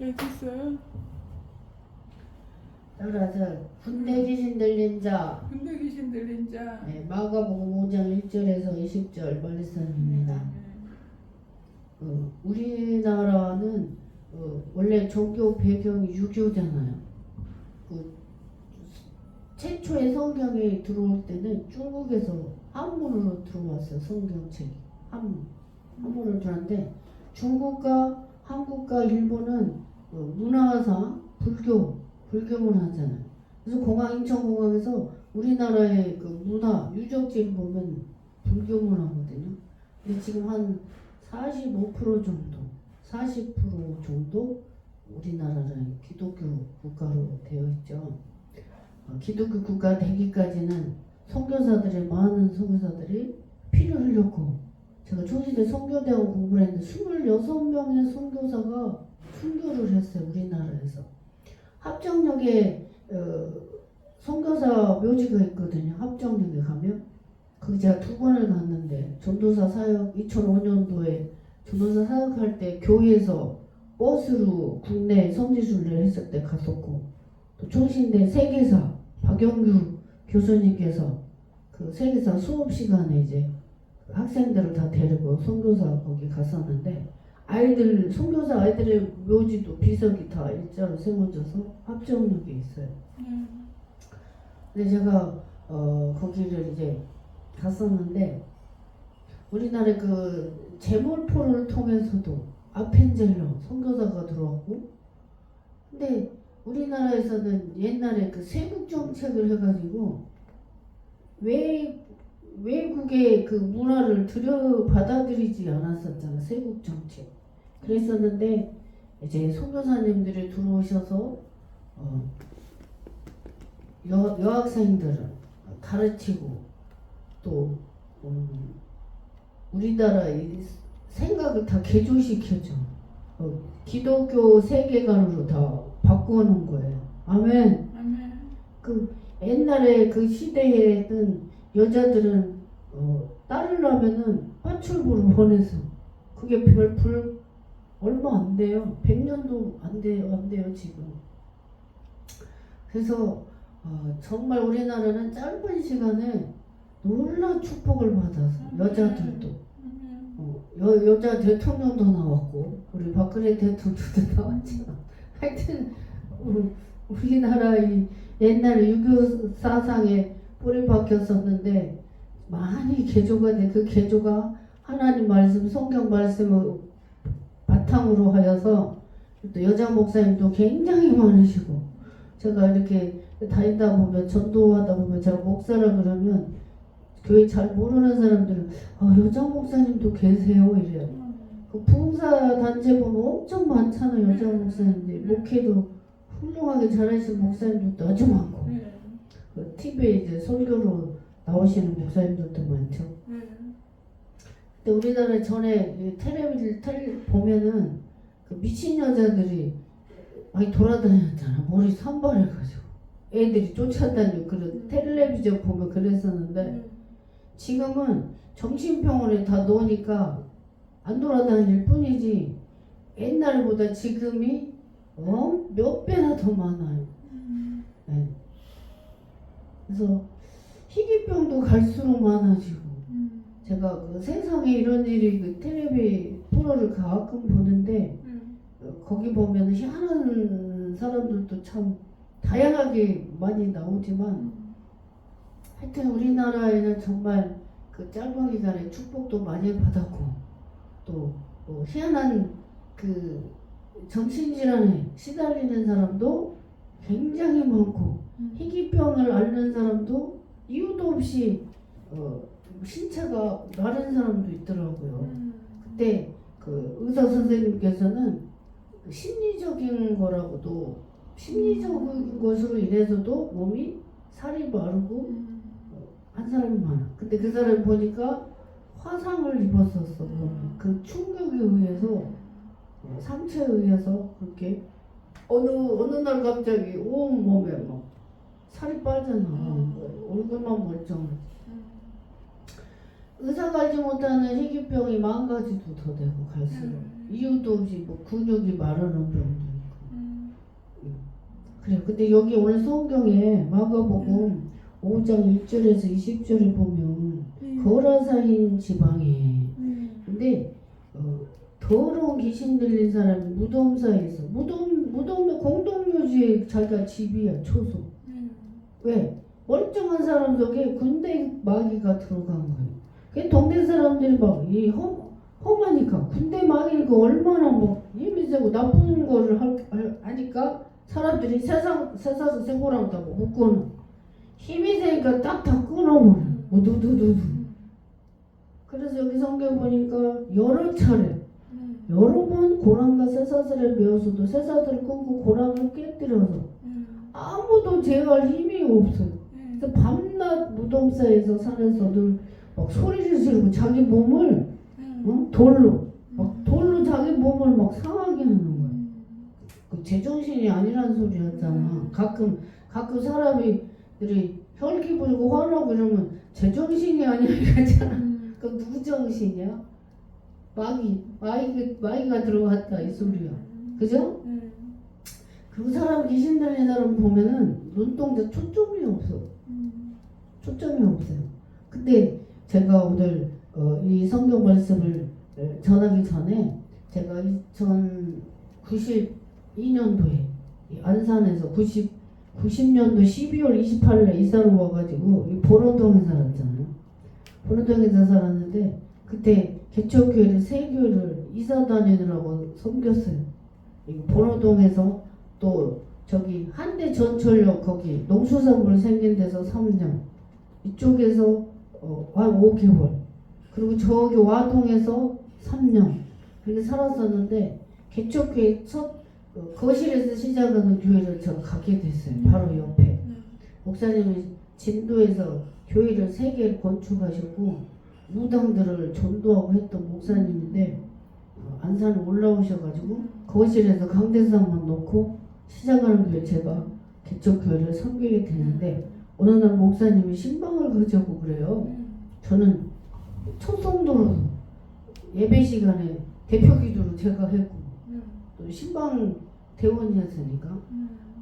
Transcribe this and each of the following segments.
여기 있어요. 따라서 군대 귀신 들린 자, 군대 귀신 들린 자. 네, 마가복음 5장 1절에서 20절 말씀입니다. 우리나라는 원래 종교 배경이 유교잖아요. 최초의 성경이 들어올 때는 중국에서 한문으로 들어왔어요. 성경책이 한문으로 들어왔는데 중국과 한국과 일본은 문화상 불교 문화잖아요. 그래서 인천공항에서 우리나라의 그 문화 유적지를 보면 불교 문화거든요. 근데 지금 한 45% 정도, 40% 정도 우리나라는 기독교 국가로 되어 있죠. 기독교 국가 되기까지는 많은 선교사들이 피를 흘렸고, 제가 조선시대 선교대원 공부를 했는데 26명의 선교사가 순교를 했어요. 우리나라에서. 합정역에 선교사 묘지가 있거든요. 합정역에 가면 거기 제가 2번을 갔는데 전도사 사역 2005년도에 전도사 사역할 때 교회에서 버스로 국내 성지순례를 했을 때 갔었고, 또 총신대 세계사 박영규 교수님께서 그 세계사 수업 시간에 이제 학생들을 다 데리고 선교사 거기 갔었는데, 선교사 아이들의 묘지도 비석이 다 일자로 세워져서 합정역에 있어요. 근데 제가 거기를 이제 갔었는데, 우리나라의 그 제몰포를 통해서도 아펜젤러 선교사가 들어왔고, 근데 우리나라에서는 옛날에 그 세국 정책을 해가지고 외국의 그 문화를 받아들이지 않았었잖아. 세국 정책. 그랬었는데 이제 선교사님들이 들어오셔서 여학생들을 가르치고 또 우리나라의 생각을 다 개조시켜줘. 기독교 세계관으로 다 바꿔놓은 거예요. 아멘. 아멘. 그 옛날에 그 시대에는 여자들은 따르려면은 빠출부로 보내서, 그게 얼마 안 돼요. 100년도 안 돼요 지금. 그래서 정말 우리나라는 짧은 시간에 놀라운 축복을 받아서 여자들도 여자 대통령도 나왔고 우리 박근혜 대통령도 나왔잖아. 하여튼 우리나라 옛날에 유교 사상에 뿌리 박혔었는데 많이 개조가 돼. 그 개조가 하나님 말씀, 성경 말씀을 바탕으로 하여서, 또 여자 목사님도 굉장히 많으시고, 제가 이렇게 다니다 보면, 전도하다 보면, 제가 목사라 그러면 교회 잘 모르는 사람들은 여자 목사님도 계세요 이래요. 그 부흥사 단체 보면 엄청 많잖아요. 여자 목사님들 목회도 훌륭하게 잘하시는 목사님들도 아주 많고, 그 TV에 이제 설교로 나오시는 목사님들도 많죠. 근데 우리나라 전에 텔레비를 보면은 그 미친 여자들이 많이 돌아다녔잖아. 머리 산발해가지고 애들이 쫓아다니고, 그런 텔레비전 보면 그랬었는데, 지금은 정신병원에 다 넣으니까 안 돌아다닐 뿐이지 옛날보다 지금이 몇 배나 더 많아요. 네. 그래서 희귀병도 갈수록 많아지고, 제가 그 세상에 이런 일이 그 텔레비 프로를 가끔 보는데 거기 보면 희한한 사람들도 참 다양하게 많이 나오지만, 하여튼 우리나라에는 정말 그 짧은 기간에 축복도 많이 받았고, 또 희한한 그 정신질환에 시달리는 사람도 굉장히 많고, 희귀병을 앓는 사람도 이유도 없이 신체가 마른 사람도 있더라고요. 그때 그 의사 선생님께서는 심리적인 것으로 인해서도 몸이 살이 마르고 한 사람이 많아. 근데 그 사람이 보니까 화상을 입었었어. 그 충격에 의해서, 상처에 의해서 그렇게 어느 날 갑자기 온 몸에 막 살이 빠져나가는 거예요. 얼굴만 멀쩡하지. 의사가 알지 못하는 희귀병이 망가지도 더 되고 갈수록 이유도 없이 근육이 마르는 병도 있고, 그래. 근데 여기 오늘 성경에 마가복음 5장 1절에서 20절에 보면 거라사인 지방에 근데 더러운 귀신 들린 사람이 무덤 사이에서 무덤의 공동묘지에 자기가 집이야 초소. 왜? 멀쩡한 사람 속에 군대 마귀가 들어간 거예요. 그 동네 사람들이 막 이 험하니까 군대 마귀니까 얼마나 뭐 힘이 세고 나쁜 거를 하니까 사람들이 세상에서 세고랑 다 묶고는 힘이 세니까 딱 다 끊어버려. 우두두두두. 그래서 여기 성경 보니까 여러 차례 여러 번 고랑과 쇠사슬에 메어서도 쇠사슬을 끊고 고랑을 깨뜨려서 아무도 제어할 힘이 없어요. 그래서 밤낮 무덤사에서 산에서 늘 막 소리를 지르고 자기 몸을 돌로 자기 몸을 막 상하게 하는 거예요. 그 제정신이 아니라는 소리였잖아. 가끔 사람들이 혈기 부리고 화나고 이러면 제정신이 아니라 이러잖아. 그럼 누구 정신이야? 마귀가 들어왔다 이 소리야. 그죠? 그 사람 귀신 들린 사람 보면은 눈동자 초점이 없어. 초점이 없어요. 근데 제가 오늘 이 성경 말씀을 전하기 전에 제가 2092년도에 안산에서 90년도 12월 28일에 이사를 와가지고 이 보로동에 살았잖아요. 보로동에서 살았는데 그때 개척교회를 세 교회를 이사 다니느라고 섬겼어요. 보로동에서 또 저기 한대 전철역 거기 농수산물 생긴 데서 3년 이쪽에서 한 5개월 그리고 저기 와동에서 3년 그렇게 살았었는데 개척교회 첫 거실에서 시작하는 교회를 제가 가게 됐어요. 바로 옆에 목사님이 진도에서 교회를 3개를 건축하셨고 무당들을 전도하고 했던 목사님인데 안산에 올라오셔가지고 거실에서 강대상만 놓고 시작하는 교회 제가 개척교회를 섬기게 되는데 어느 날 목사님이 신방을 가자고 그래요. 저는 첫 성도로 예배 시간에 대표 기도를 제가 했고 또 신방 대원이었으니까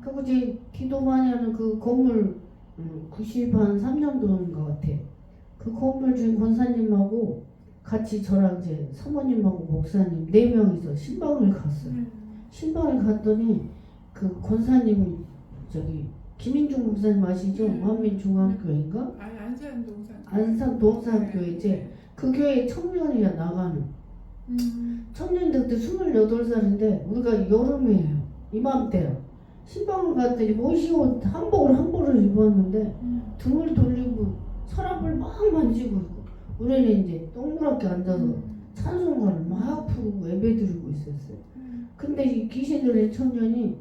그리고 제 기도 많이 하는 그 건물 93년도인 것 같아. 그 건물 주인 권사님하고 같이 저랑 이제 사모님하고 목사님 4명이서 신방을 갔어요. 신방을 갔더니 그 권사님이 저기 김인중 목사님 아시죠? 한민중앙교회인가? 아니 안산 동산교회 이제 그 교회 청년이야 나가는 청년들 그때 28살인데 우리가 여름이에요. 이맘때야. 신방을 갔더니 모시옷 한복을 입었는데 등을 돌리고 서랍을 막 만지고 있고 우리는 이제 동그랗게 앉아서 찬송가를 막 부르고 예배드리고 있었어요. 근데 이 귀신 들린 청년이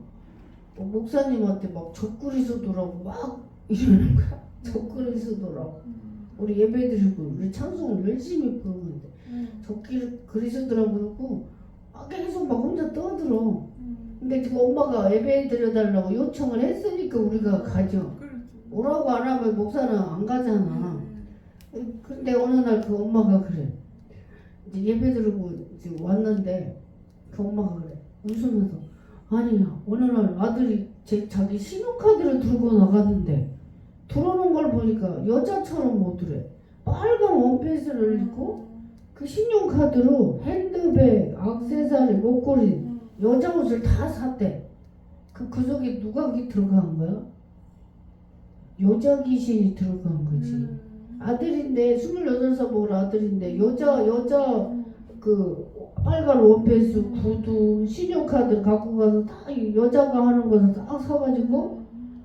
목사님한테 막 적그리 쓰더라고 막 이러는 거야. 적그리 쓰더라고. 우리 예배드리고 우리 찬송을 열심히 부르는데 적그리 쓰더라고 그러고 계속 막 혼자 떠들어. 근데 그 엄마가 예배 드려달라고 요청을 했으니까 우리가 가죠. 오라고 안 하면 목사는 안 가잖아. 근데 어느 날 그 엄마가 그래. 이제 예배 드리고 이제 왔는데 그 엄마가 그래. 웃으면서 아니야. 어느 날 아들이 자기 신용카드를 들고 나갔는데 들어오는 걸 보니까 여자처럼 오더래. 빨간 원피스를 입고 그 신용카드로 핸드백, 액세서리, 목걸이 여자 옷을 다 샀대. 그 속에 누가 들어간 거야? 여자 귀신이 들어간 거지. 아들인데 26살 먹을 아들인데 여자 그 빨간 원피스, 구두, 신용카드 갖고 가서 다 여자가 하는 것을 딱 사가지고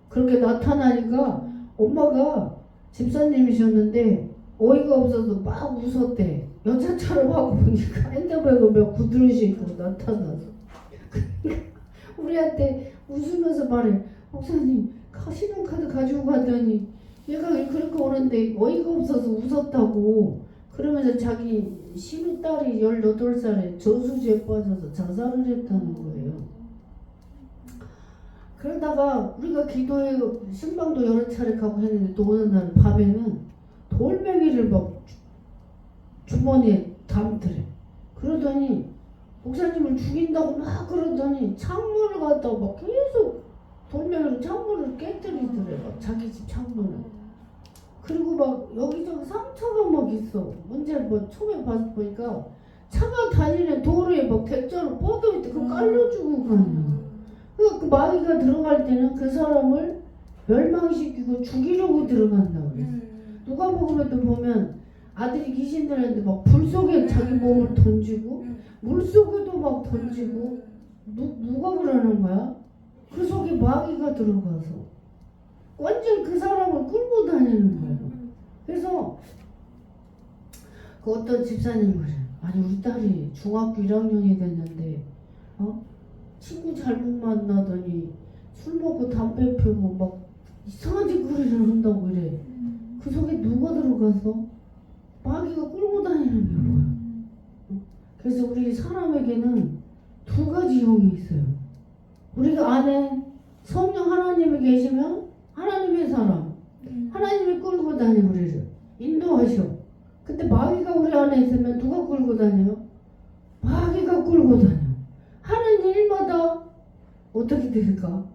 그렇게 나타나니까 엄마가 집사님이셨는데 어이가 없어서 막 웃었대. 여자처럼 하고 보니까 핸드백을 몇 구두를 신고 나타나서 우리한테 웃으면서 말해. 목사님 신용카드 가지고 가더니 얘가 그렇게 오는데 어이가 없어서 웃었다고. 그러면서 자기 시누딸이 18살에 저수지에 빠져서 자살을 했다는 거예요. 그러다가 우리가 기도해 신방도 여러 차례 가고 했는데 또 어느 날 밤에는 돌멩이를 막 주머니에 담더래. 그러더니 목사님을 죽인다고 막 그러더니 창문을 갖다가 막 계속 돌멩이로 창문을 깨뜨리더래. 막 자기 집 창문을. 그리고 막 여기저기 상처가 막 있어. 문제 뭐 처음에 보니까 차가 다니는 도로에 막 대자로 뻗어있대. 그거 깔려주고 가냐. 그러니까 그 마귀가 들어갈 때는 그 사람을 멸망시키고 죽이려고 들어간다 그랬어. 누가복음에도 보면 아들이 귀신 들었는데 막 불 속에 자기 몸을 던지고 물 속에도 막 던지고 누가 그러는 거야? 그 속에 마귀가 들어가서 완전 그 사람을 끌고 다니는 거예요. 그래서 그 어떤 집사님 그래. 아니 우리 딸이 중학교 1학년이 됐는데 친구 잘못 만나더니 술 먹고 담배 피우고 막 이상한 짓거리를 한다고 이래. 그 속에 누가 들어가서 마귀가 끌고 다니는 게 뭐야. 그래서 우리 사람에게는 두 가지 영이 있어요. 우리가 안에 성령 하나님이 계시면 하나님의 사람, 하나님이 끌고 다니고 우리를 인도하셔. 근데 마귀가 우리 안에 있으면 누가 끌고 다녀요? 마귀가 끌고 다녀. 하는 일마다 어떻게 될까?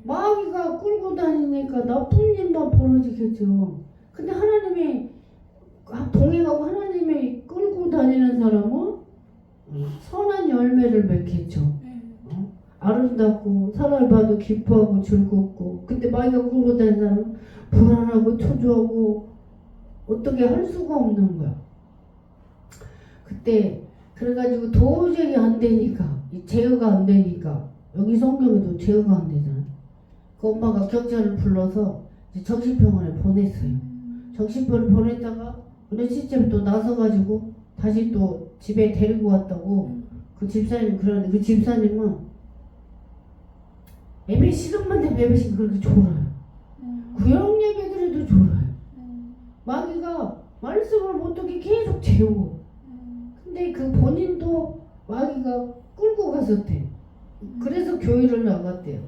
마귀가 끌고 다니니까 나쁜 일만 벌어지겠죠. 근데 하나님이 동행하고 하나님이 끌고 다니는 사람은 선한 열매를 맺겠죠. 아름답고 사람을 봐도 기뻐하고 즐겁고. 근데 마귀가 끌고 다니는 사람은 불안하고 초조하고 어떻게 할 수가 없는 거야. 그때 그래가지고 도저히 안 되니까 제어가 안 되니까 여기 성경에도 제어가 안 되잖아. 그 엄마가 경찰을 불러서 이제 정신병원에 보냈어요. 정신병원에 보냈다가 어느 시점에 또 나서가지고 다시 또 집에 데리고 왔다고 그 집사님이 그러는데 그 집사님은 예배 시간만 되면 예배식 그렇게 졸아요. 구역 예배드려도 졸아요. 마귀가 말씀을 어떻게 계속 재워. 근데 그 본인도 마귀가 끌고 갔었대. 그래서 교회를 나갔대요.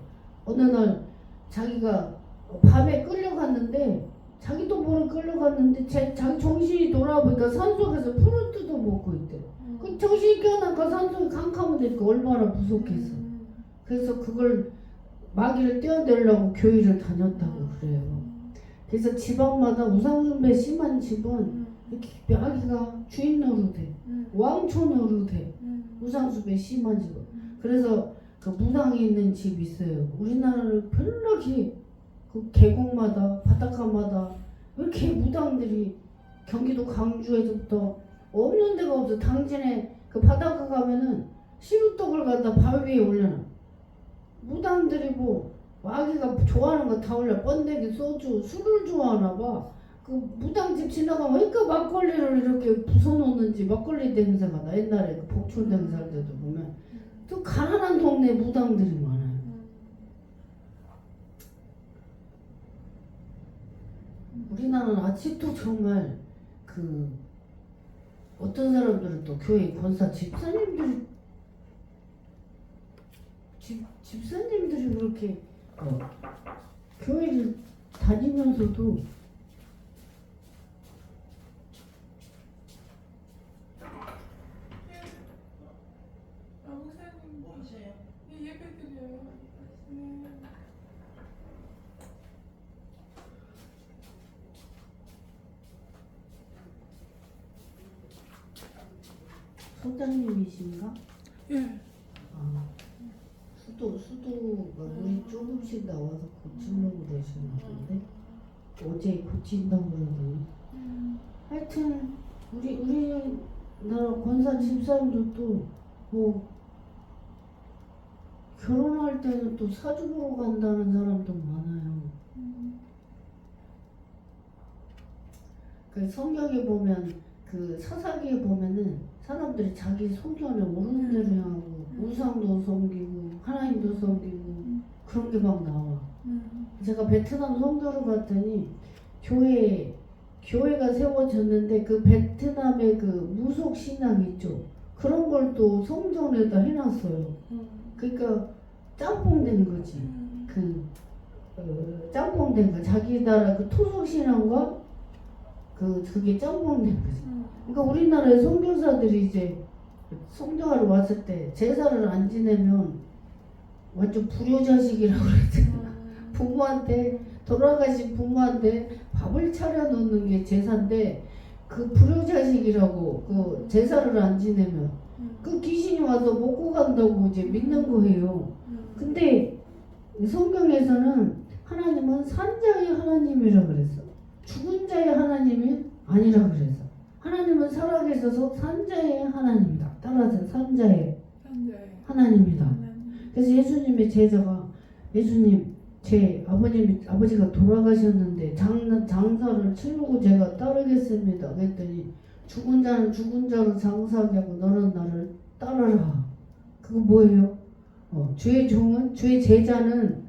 어느 날 자기가 밤에 끌려갔는데 자기도 모르게 끌려갔는데 자기 정신이 돌아보니까 산속에서 풀을 뜯어 먹고 있대. 그 정신이 깨어나니까 산속에 캄캄한 데니까 얼마나 무섭겠어. 그래서 그걸 마귀를 떼어내려고 교회를 다녔다고 그래요. 그래서 지방마다 우상숭배 심한 집은 이렇게 마귀가 주인 노릇해. 왕초 노릇해. 우상숭배 심한 집은. 그래서 그 무당이 있는 집이 있어요. 우리나라는 별나게 그 계곡마다 바닷가마다 왜 이렇게 무당들이 경기도 광주에서부터 없는 데가 없어. 당진에 그 바닷가 가면은 시루떡을 갖다 바위 위에 올려놔. 무당들이 뭐 마귀가 좋아하는 거 다 올려. 번데기, 소주, 술을 좋아하나 봐. 그 무당집 지나가면 왜 그 막걸리를 이렇게 부숴놓는지 막걸리 냄새가 나. 옛날에 그 복촌 냄새 할 때도 보면 또 가난한 동네 무당들이 많아요. 우리나라는 아직도 정말 그 어떤 사람들은 또 교회 권사 집사님들이 그렇게 교회를 다니면서도 성장님이신가? 예. 수도가 물이 조금씩 나와서 고치려고 그러시나 본데 어제 고친다고 그러더니 하여튼 우리나라 권사 집사님들도 뭐 결혼할 때는 또 사주 보러 간다는 사람도 많아요. 그 성경에 보면 그 사사기에 보면은 사람들이 자기 소견에 오르는 대로 하고 우상도 섬기고 하나님도 섬기고 그런 게 막 나와. 제가 베트남 선교를 갔더니 교회가 세워졌는데 그 베트남의 그 무속 신앙 있죠. 그런 걸 또 성전에다 해놨어요. 그러니까 짬뽕된 거지. 짬뽕된 거. 자기 나라 그 토속 신앙과 그게 짬뽕된 거지. 그러니까 우리나라의 선교사들이 이제 성교하러 왔을 때 제사를 안 지내면 완전 불효자식이라고 그랬잖아. 부모한테 돌아가신 부모한테 밥을 차려 놓는 게 제사인데 그 불효자식이라고 그 제사를 안 지내면 그 귀신이 와서 먹고 간다고 이제 믿는 거예요. 근데 성경에서는 하나님은 산자의 하나님이라 그랬어. 죽은 자의 하나님이 아니라 그랬어. 하나님은 살아계셔서 산자의 하나님이다. 따라서 산자의 하나님이다. 그래서 예수님의 제자가 예수님 제 아버지가 돌아가셨는데 장사를 치르고 제가 따르겠습니다. 그랬더니 죽은 자는 죽은 자로 장사하게 하고 너는 나를 따르라. 그거 뭐예요? 주의 종은 주의 제자는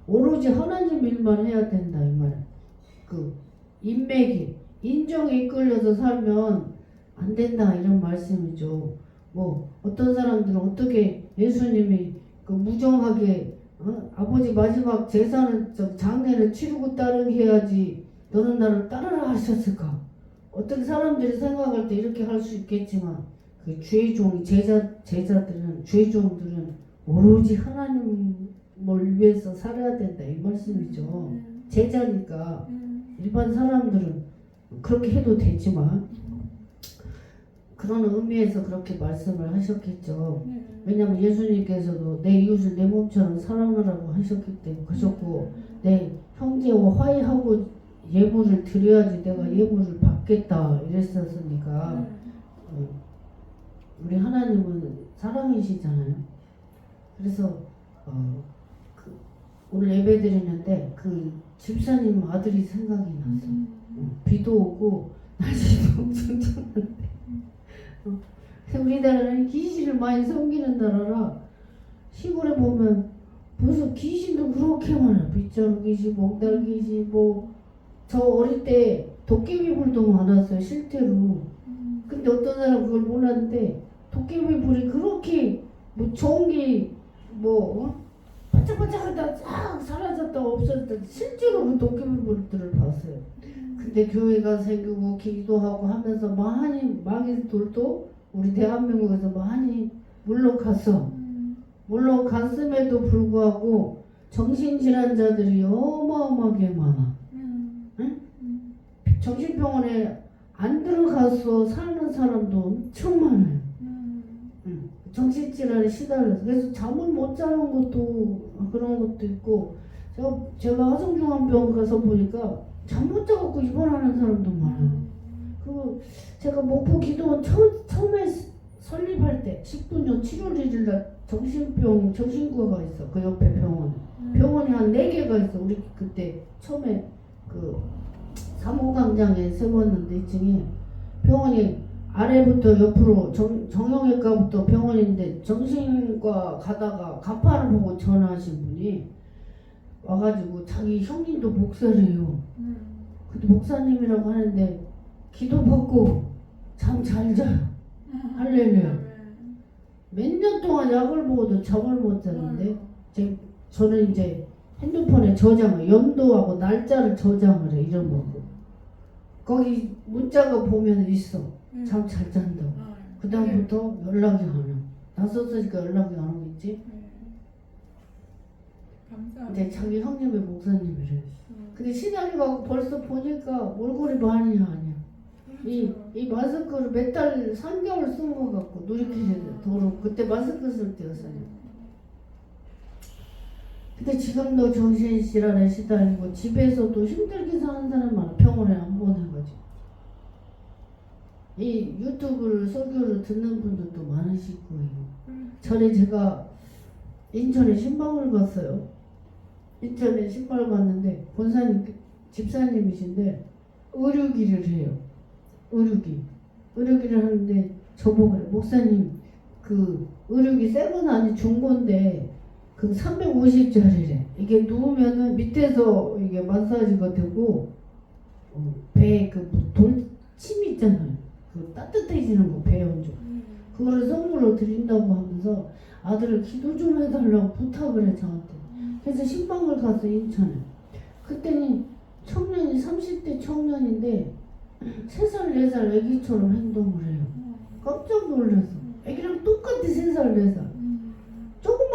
오로지 하나님 일만 해야 된다 이 말. 그 인맥이 인정에 이끌려서 살면 안 된다 이런 말씀이죠. 뭐 어떤 사람들은 어떻게 예수님이 그 무정하게 아버지 마지막 제사는 장례를 치르고 따르게 해야지 너는 나를 따르라 하셨을까? 어떤 사람들이 생각할 때 이렇게 할 수 있겠지만 그 주의 종 제자들은 주의 종들은 오로지 하나님을 위해서 살아야 된다 이 말씀이죠. 제자니까 일반 사람들은 그렇게 해도 되지만 그런 의미에서 그렇게 말씀을 하셨겠죠. 왜냐하면 예수님께서도 내 이웃을 내 몸처럼 사랑하라고 하셨기 때문에 하셨고 내 형제와 화해하고 예물을 드려야지 내가 예물을 받겠다 이랬었으니까 우리 하나님은 사랑이시잖아요. 그래서 오늘 예배 드리는데 그 집사님 아들이 생각이 나서 비도 오고 날씨도 엄청 좋은데 우리나라는 귀신을 많이 섬기는 나라라 시골에 보면 무슨 귀신도 그렇게 많아. 빗자루 귀신, 몽달 귀신 저 어릴 때 도깨비 불도 많았어요 실제로. 근데 어떤 사람은 그걸 몰랐는데 도깨비 불이 그렇게 좋은 게 반짝반짝하다 싹 사라졌다 없어졌다 실제로 그 도깨비 불들을 봤어요. 근데 교회가 생기고 기도하고 하면서 많이 마귀들도 우리 대한민국에서 많이 물러갔음에도 불구하고 정신질환자들이 어마어마하게 많아. 응? 정신병원에 안 들어가서 사는 사람도 엄청 많아요. 정신질환에 시달려서 그래서 잠을 못 자는 것도 그런 것도 있고 제가 화성중앙병원 가서 보니까 잠 못 자갖고 입원하는 사람도 많아요. 그리고 제가 목포 기도원 처음에 설립할 때 19년 7월 1일 날 정신과가 있어. 그 옆에 병원이 한 4개가 있어. 우리 그때 처음에 그 사무광장에 세웠는데 2층에 병원이 아래부터 옆으로 정형외과부터 병원인데 정신과 가다가 간판을 보고 전화하신 분이 와가지고 자기 형님도 목사래요. 근데 목사님이라고 하는데 기도받고 잠 잘 자요. 할렐루야. 몇 년 동안 약을 먹어도 잠을 못 자는데 저는 이제 핸드폰에 연도하고 날짜를 저장을 해. 잃어먹고 거기 문자가 보면 있어. 잠 잘 잔다고. 그 다음부터 연락이 안 와. 나섰으니까 연락이 안 오겠지. 이제 자기 형님의 목사님이래. 근데 신앙이 가고 벌써 보니까 얼굴이 많이 아니야. 이 마스크를 몇 달 3개월 쓴 것 같고 누리끼리 도로 그때 마스크 쓸 때였어요. 근데 지금도 정신질환에 시달리고 집에서도 힘들게 사는 사람 많아. 병원에 안 보내가지고. 이 유튜브를 설교를 듣는 분들도 많으실 거예요. 전에 제가 인천에 신방을 갔어요. 인천에 신방을 갔는데 권사님 집사님이신데 의료기를 해요. 의료기를 하는데 저보고 그래. 목사님 그 의료기 새 건 아니 중고인데 그 350짜리래. 이게 누우면은 밑에서 이게 마사지가 되고 배에 그 돌침 있잖아요. 그 따뜻해지는 거 배에 얹어. 그거를 선물로 드린다고 하면서 아들을 기도 좀 해달라고 부탁을 해 저한테. 그래서 신방을 가서 인천에. 그때는 청년이 30대 청년인데 3살 4살 애기처럼 행동을 해요. 깜짝 놀라서. 애기랑 똑같이 3살 4살. 조금만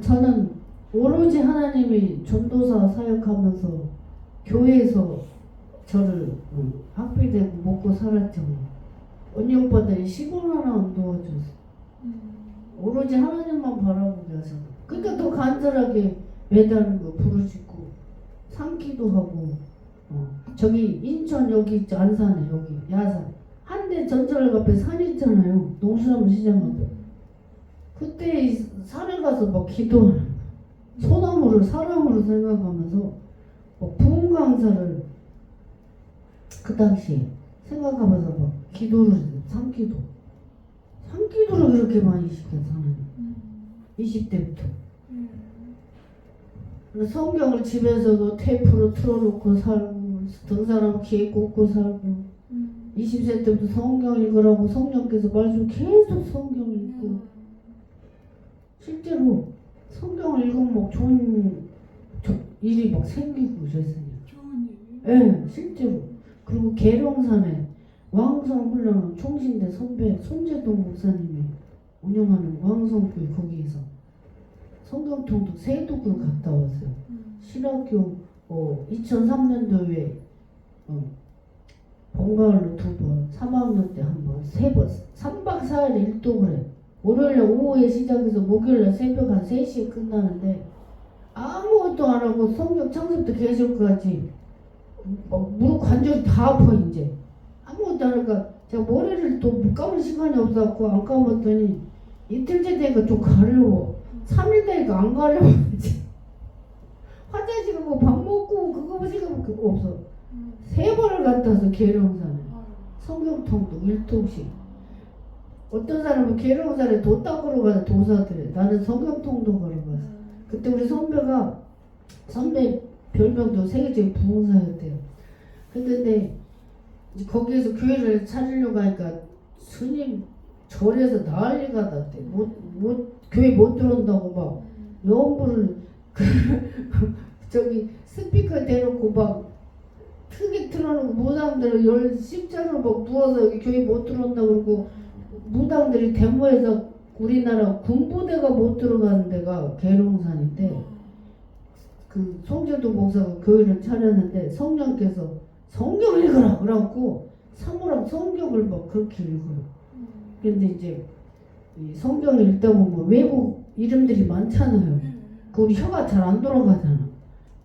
저는 오로지 하나님이 전도사 사역하면서 교회에서 저를 학비되고 먹고 살았죠. 언니 오빠들이 10원 하나 안 도와줬어. 오로지 하나님만 바라보게 하셔서. 그러니까 더 간절하게 매달은 거 부르짖고 상기도 하고. 저기 인천 여기 있죠. 안산에 여기 야산 한대 전철 앞에 산 있잖아요. 농수산물 시장 앞에. 그때 이 산에 가서 막 기도하는 거야. 소나무를 사람으로 생각하면서 부흥 강사를 그 당시에 생각하면서 막 기도를 상기도를 그렇게 많이 시켰어 하나님. 20대부터. 성경을 집에서도 테이프로 틀어놓고 살고 등산하면 귀에 꽂고 살고 20세 때부터 성경 읽으라고 성령께서 말씀 계속 성경 읽고 실제로 성경을 읽으면 막 좋은 일이 막 생기고 그랬어요. 좋은 일. 네, 실제로. 그리고 계룡산에 왕성훈련 총신대 선배 손재동 목사님이 운영하는 왕성교회 거기에서 성경통독 세독을 갔다 왔어요. 신학교 2003년도에 번가을로 2번, 3학년 때 한 번, 3번, 3박 4일 일독을 해. 월요일날 오후에 시작해서 목요일날 새벽 한 3시에 끝나는데 아무것도 안 하고 성경 창세부터 계시록까지 무릎 관절이 다 아파 이제. 아무것도 안 하니까 제가 머리를 또 감을 시간이 없어갖고 안 감았더니 이틀째 되니까 좀 가려워. 3일 되니까 안 가려워 이제. 화장실 가고 밥 먹고 그거 생각밖에 없어. 3번을 갔다 와서 계룡산에 성경통독 1통씩. 어떤 사람은 계룡산에 도 닦으러 가는 도사들이 나는 성경통독하러 갔어. 그때 우리 선배 별명도 세계적인 부흥사였대요. 근데 거기에서 교회를 찾으려고 하니까 스님 절에서 난리가 났대. 교회 못 들어온다고 막 영부를 저기 스피커 대놓고 막 크게 틀어놓고 무당들을 십자로 막 누워서 여기 교회 못 들어온다고 그러고 무당들이 데모해서 우리나라 군부대가 못 들어가는 데가 계룡산인데 그 송재도 목사가 교회를 차렸는데 성령께서 성경 읽으라 그래갖고 사모랑 성경을 막 그렇게 읽어요. 근데 이제 이 성경을 읽다 보면 외국 이름들이 많잖아요. 그 우리 혀가 잘 안 돌아가잖아.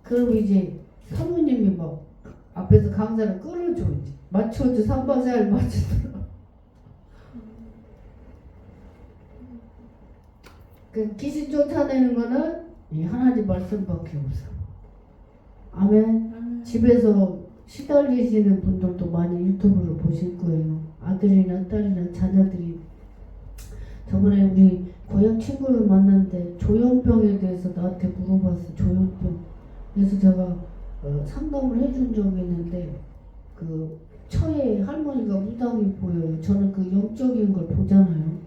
그럼 이제 사모님이 막 앞에서 강사를 끌어줘 이제 맞춰줘 3박 4일 맞추더라. 그 귀신 쫓아내는 거는 이 하나님 말씀밖에 없어. 아멘. 집에서 시달리시는 분들도 많이 유튜브를 보실 거예요. 아들이나 딸이나 자녀들이. 저번에 우리 고향 친구를 만났는데 조현병에 대해서 나한테 물어봤어. 조현병. 그래서 제가 상담을 해준 적이 있는데 그 처에 할머니가 무당이 보여요. 저는 그 영적인 걸 보잖아요.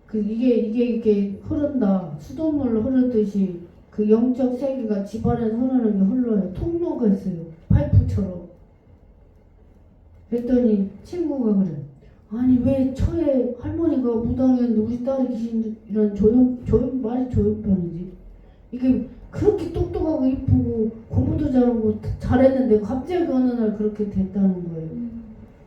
그 이게 흐른다. 수돗물 흐르듯이 그 영적 세계가 집안에서 흐르는 게 흘러요. 통로가 있어요. 파이프처럼. 그랬더니 친구가 그래. 아니 왜 처에 할머니가 무당이었는데 우리 딸이 귀신이란 말이 조현병이지. 이게 그렇게 똑똑하고 이쁘고 공부도 잘하고 잘했는데 갑자기 어느 날 그렇게 됐다는 거예요.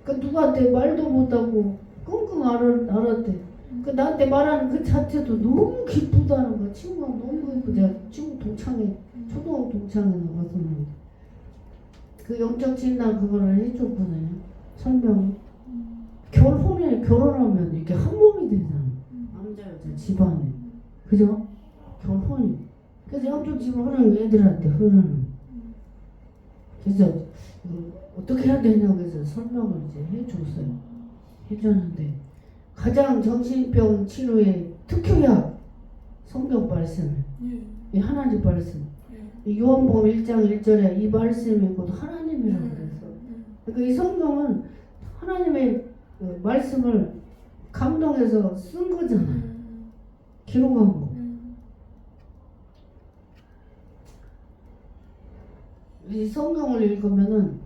그러니까 누구한테 말도 못하고 끙끙 알았대. 그 나한테 말하는 그 자체도 너무 기쁘다는 거야. 친구가 너무 기쁘. 제가 친구 동창회 초등학교 동창회 나가서는 그 영적 진단 그거를 해줬거든요. 설명. 결혼하면 이렇게 한 몸이 되잖아. 남자 여자 집안에. 그죠? 결혼이. 그래서 영적 집안 흐르는 애들한테 흐르는. 그래서 어떻게 해야 되냐고 해서 설명을 이제 해줬어요. 해줬는데 가장 정신병 치료의 특효약 성경 말씀. 이 하나님 말씀. 이 요한복음 1장 1절에 이 말씀이 곧 하나님이라고 그랬어. 그러니까 이 성경은 하나님의 그 말씀을 감동해서 쓴 거잖아. 기록한 거. 이 성경을 읽으면은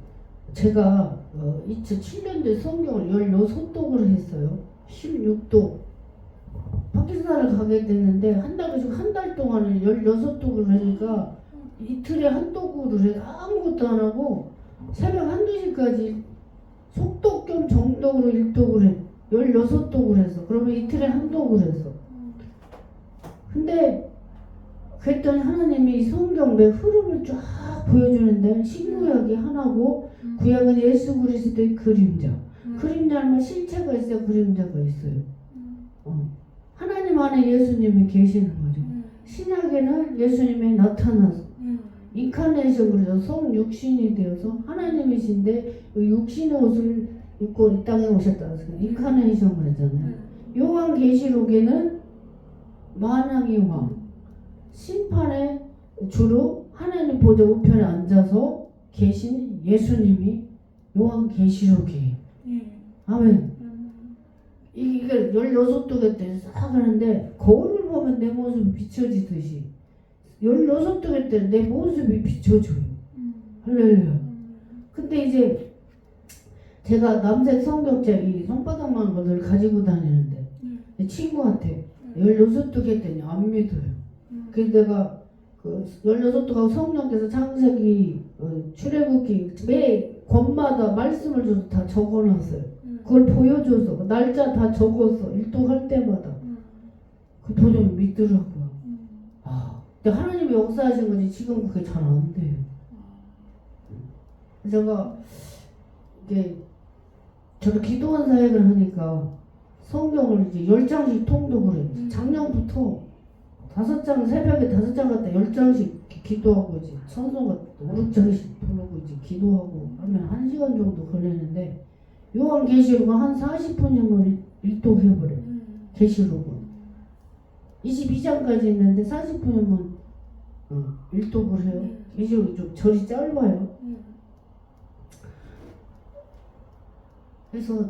제가 2007년도에 성경을 16독을 했어요. 16독. 밖에서 행사를 가게 됐는데 한 달 동안을 16독을 하니까 이틀에 한 독으로 해 아무것도 안 하고 새벽 1~2시까지 속독 겸 정독으로 1독을 해 16독을 했어. 그러면 이틀에 한 독을 했어. 근데 그랬더니 하나님이 성경의 흐름을 쫙 보여주는데 신구약이 하나고 구약은 예수 그리스도의 그림자. 그림자는 실체가 있어요. 그림자가 있어요. 하나님 안에 예수님이 계시는 거죠. 신약에는 예수님이 나타나서 인카네이션 그래서 성육신이 되어서 하나님이신데 육신의 옷을 입고 이 땅에 오셨다. 인카네이션 그러잖아요. 요한계시록에는 만왕의 왕 심판에 주로 하나님 보좌 우편에 앉아서 계신 예수님이 요한계시록이에요. 아멘. 이게 16독에 때 싹 하는데 거울을 보면 내 모습이 비춰지듯이 16독에 때 내 모습이 비춰져요. 할렐루야. 근데 이제 제가 남색 성경책 이 손바닥만 걸 가지고 다니는데 친구한테 16독 했더니 안 믿어요. 그래서 내가 그 16독하고 성령께서 창세기 출애굽기 매 권마다 말씀을 줘서 다 적어놨어요. 그걸 보여줘서 날짜 다 적었어. 일독할 때마다. 그 도저히 믿더라고요. 근데 하나님이 역사하신 거지 지금 그게 잘 안 돼요. 제가 이제 저도 기도원 사역을 하니까 성경을 이제 10장씩 통독을 해요. 작년부터 5장 새벽에 5장 갔다 10장씩 기도하고 이제 찬송가 5~6장씩 부르고 이제 기도하고 하면 1시간 정도 걸리는데 요한계시록은 한 40분이면 일독해버려요. 계시록은 22장까지 있는데 40분이면 일독을 해요. 계시록이 좀 절이 짧아요. 그래서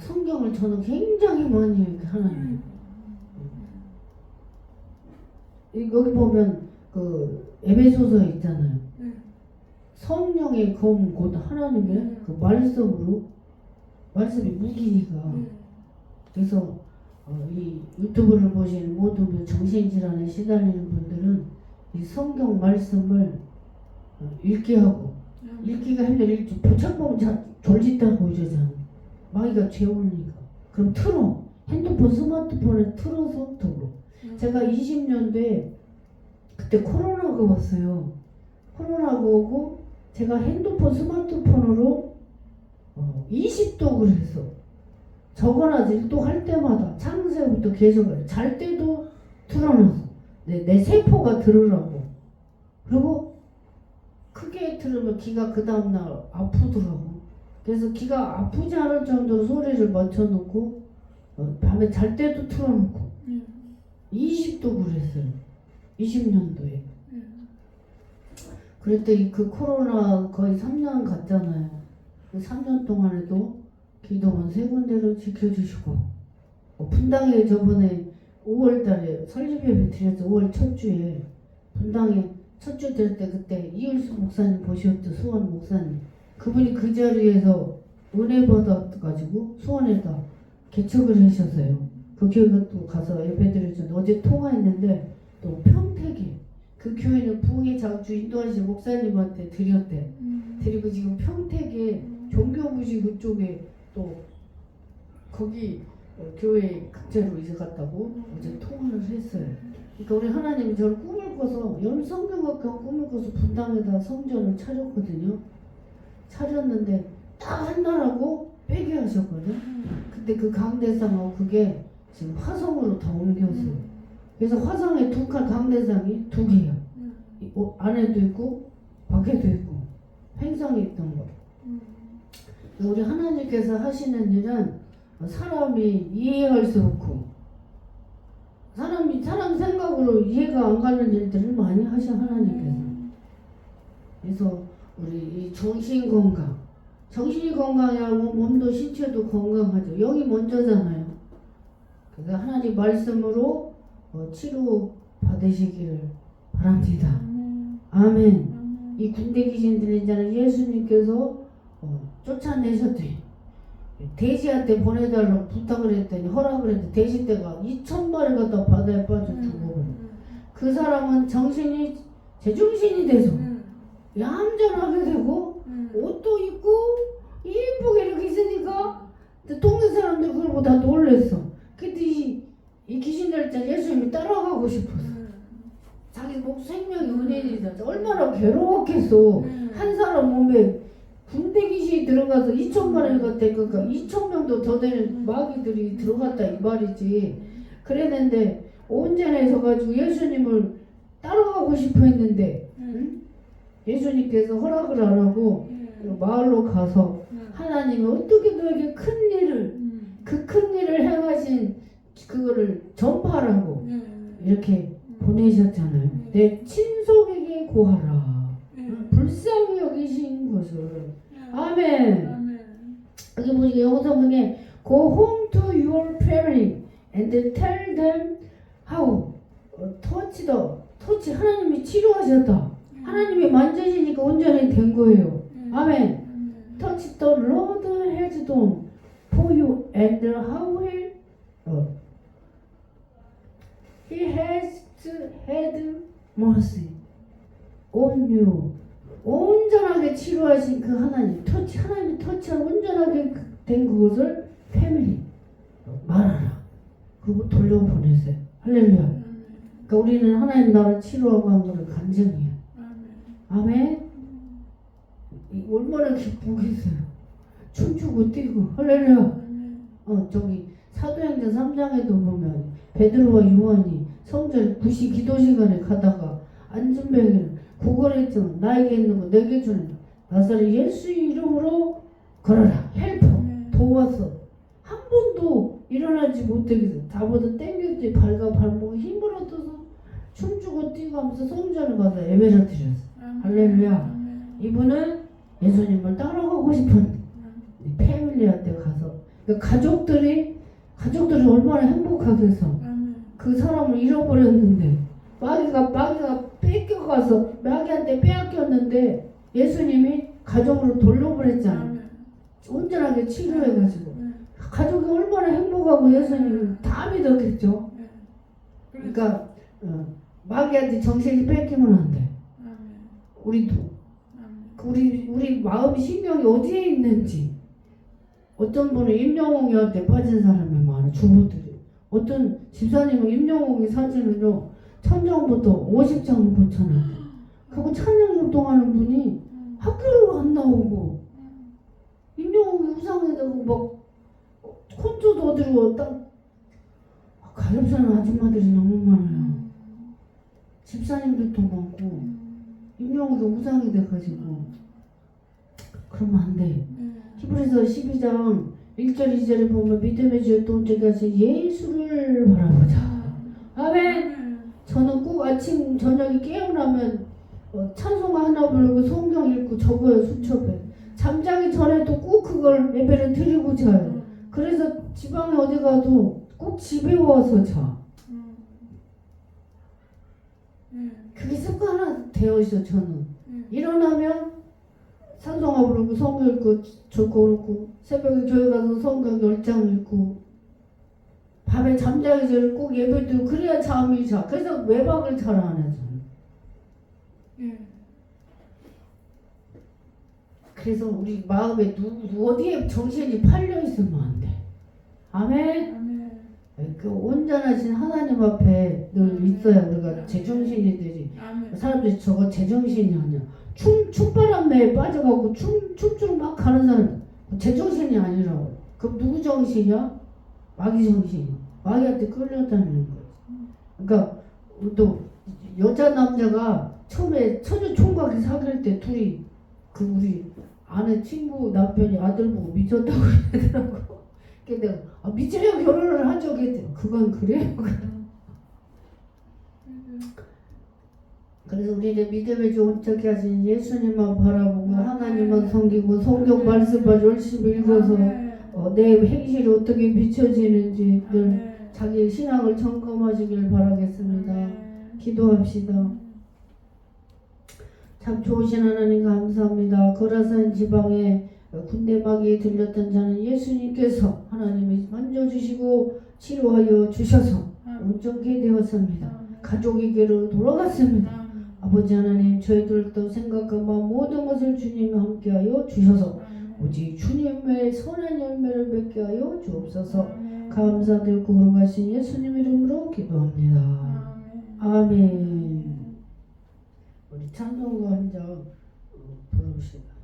성경을 저는 굉장히 많이 해요. 하나님 여기 보면 그 에베소서 있잖아요. 성령의 검 곧 하나님의 그 말씀이 무기니까. 그래서 이 유튜브를 보시는 모든 정신질환에 시달리는 분들은 이 성경 말씀을 읽게 하고 읽기가 힘들어 읽지 부착보면 졸짓다고 이러잖아. 마귀가 재우니까. 그럼 틀어. 핸드폰 스마트폰에 틀어서 들어. 제가 20년도에 그때 코로나가 왔어요. 코로나가 오고 제가 핸드폰 스마트폰으로 20독을 했어. 적어놔서 일독할 때마다 창세부터 계속 잘 때도 틀어놨어. 내 세포가 들으라고. 그리고 크게 들으면 귀가 그 다음날 아프더라고. 그래서 귀가 아프지 않을 정도로 소리를 맞춰놓고 밤에 잘 때도 틀어놓고 20독을 했어요. 20년도에. 그랬더니 그 코로나 거의 3년 갔잖아요. 그 3년 동안에도 기도원 3군데를 지켜주시고 분당에 저번에 5월달에 설립예배 드렸죠. 5월 첫 주에 분당에 첫 주 드릴 때 그때 이율수 목사님 보셨죠. 수원 목사님. 그분이 그 자리에서 은혜 받아가지고 수원에다 개척을 하셨어요. 그 교회가 또 가서 예배 드렸죠. 어제 통화했는데 또 평택에 그 교회는 부흥의 장주 인도하신 목사님한테 드렸대. 드리고 지금 평택에 종교무시 그쪽에 또 거기 교회 각자로 이사 갔다고 어제 통화를 했어요. 그러니까 우리 하나님이 저를 꿈을 꿔서 성경학교 꿈을 꿔서 분당에다 성전을 차렸거든요. 차렸는데 딱 한 달하고 빼게 하셨거든. 근데 그 강대상하고 그게 지금 화성으로 다 옮겼어요. 그래서 화성에 강대상이 2개야. 안에도 있고 밖에도 있고 횡성에 있던 거. 우리 하나님께서 하시는 일은 사람이 이해할 수 없고 사람 생각으로 이해가 안 가는 일들을 많이 하셔 하나님께서. 그래서 우리 이 정신 건강, 정신이 건강하면 몸도 신체도 건강하죠. 영이 먼저잖아요. 그래서 하나님 말씀으로 치료 받으시기를 바랍니다. 아멘. 이 군대 귀신들이 이제는 예수님께서 쫓아내셨대. 돼지한테 보내달라고 부탁을 했더니 허락을 했더니 돼지떼가 2,000마리 갖다 바다에 빠져 죽어버려. 그 사람은 정신이 제정신이 돼서 얌전하게 되고 옷도 입고 이쁘게 이렇게 있으니까 동네 사람들 그걸 보고 다 놀랬어. 근데 이 귀신들 있잖아, 예수님이 따라가고 싶었어. 자기 목 생명이 은혜이다. 얼마나 괴로웠겠어. 한 사람 몸에 군대 귀신이 들어가서 2,000마리 갔다. 그러니까 2,000명도 더 되는 마귀들이 들어갔다 이 말이지. 그랬는데 온전해져가지고 예수님을 따라가고 싶어 했는데 응? 예수님께서 허락을 안 하고 마을로 가서 하나님이 어떻게 너에게 큰 일을 그 큰 일을 행하신 그거를 전파하라고 이렇게 보내셨잖아요. 내 친속에게 고하라. 불쌍히 여기신 것을. 아멘. 여기 보니까 영어 성경에 Go home to your family and tell them how touch 하나님이 치료하셨다. 하나님이 만지시니까 온전히 된 거예요. 아멘. Touch the Lord has done for you and how he has had mercy on you. 온전하게 치료하신 그 하나님, 하나님이 터치한 온전하게 된 그것을 패밀리 말하라. 그리고 돌려보내세요. 할렐루야. 그러니까 우리는 하나님 나라를 치료하고 한 거를 간증이에요. 아멘. 얼마나 기쁘겠어요. 춤추고 뛰고 할렐루야. 저기 사도행전 3장에도 보면 베드로와 요한이 성전 구시 기도 시간에 가다가 안전병이는 구걸했지만 나에게 있는 거 내게 주는 나사렛 예수 이름으로 걸어라. 헬퍼 도와서 한 번도 일어나지 못하겠어. 다보다 땡겼지. 발과 발목에 힘을 얻어서 춤추고 뛰고 하면서 성전에 가서 예배를 드렸어. 할렐루야. 이분은 예수님을 따라가고 싶은 패밀리한테 가서 그러니까 가족들이 얼마나 행복하겠어. 그 사람을 잃어버렸는데 마귀가 뺏겨가서 마귀한테 빼앗겼는데 예수님이 가족으로 돌려보냈잖아. 온전하게 치료해가지고 가족이 얼마나 행복하고 예수님을 다 믿었겠죠. 그러니까 마귀한테 정신이 뺏기면 안 돼. 우리도 우리 마음 신경이 어디에 있는지. 어떤 분은 임영웅이한테 빠진 사람이 많아. 주부들이. 어떤 집사님은 임영웅이 사진을요 천장부터 50장 붙여놔. 그리고 찬양 활동하는 분이 학교로 안 나오고 임영웅이 우상에다가 막 콘서트 어디로 딱 가엾은 아줌마들이 너무 많아요. 집사님들도 많고 임영웅이 우상이 돼가지고 그러면 안 돼. 히브리서 12장 1절 2절에 보면 믿음의 주여 또 언제까지 하신 예수를 바라보자. 아멘. 저는 꼭 아침 저녁에 깨어나면 찬송가 하나 부르고 성경 읽고 적어요. 수첩에. 잠자기 전에도 꼭 그걸 예배를 드리고 자요. 그래서 지방에 어디 가도 꼭 집에 와서 자. 그게 습관화 되어 있어. 저는 일어나면 찬송가 부르고 성경 읽고 적고 그렇고 새벽에 교회 가서 성경 10장 읽고 밤에 잠자기 전에 꼭 예배 드리고 그래야 잠이 자. 그래서 외박을 잘 안 해요. 그래서 우리 마음에 어디에 정신이 팔려 있으면 안 돼. 아멘. 그 온전하신 하나님 앞에 늘 있어야 우리가 제정신이 되지. 사람들이 저거 제정신이 아니야. 춤바람에 빠져가고 춤추러 막 가는 사람 제정신이 아니라고. 그럼 누구 정신이야? 마귀 정신이야. 마귀한테 끌려다니는 거지. 그러니까 또 여자 남자가 처음에 처녀 총각이 사귈 때 둘이 그 우리 아내 친구 남편이 아들 보고 미쳤다고 그러더라고. 근데 내가 미쳐야 결혼을 한 적이 있대. 그건 그래요. 그래서 우리는 믿음에 좋은 척 하신 예수님만 바라보고 하나님만 섬기고 성경 말씀만 열심히 읽어서 내 행실이 어떻게 비춰지는지 늘 자기의 신앙을 점검하시길 바라겠습니다. 기도합시다. 참 좋으신 하나님 감사합니다. 거라산 지방에 군대 마귀에 들렸던 자는 예수님께서 하나님이 만져주시고 치료하여 주셔서 온전케 되었습니다. 가족에게로 돌아갔습니다. 아버지 하나님, 저희들도 생각과 마음 모든 것을 주님이 함께하여 주셔서 오직 주님의 선한 열매를 맺게 하여 주옵소서. 감사드리고 걸어가신 예수님 이름으로 기도합니다. 아멘. 우리 찬송가 한 장 부릅시다.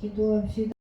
기도합시다.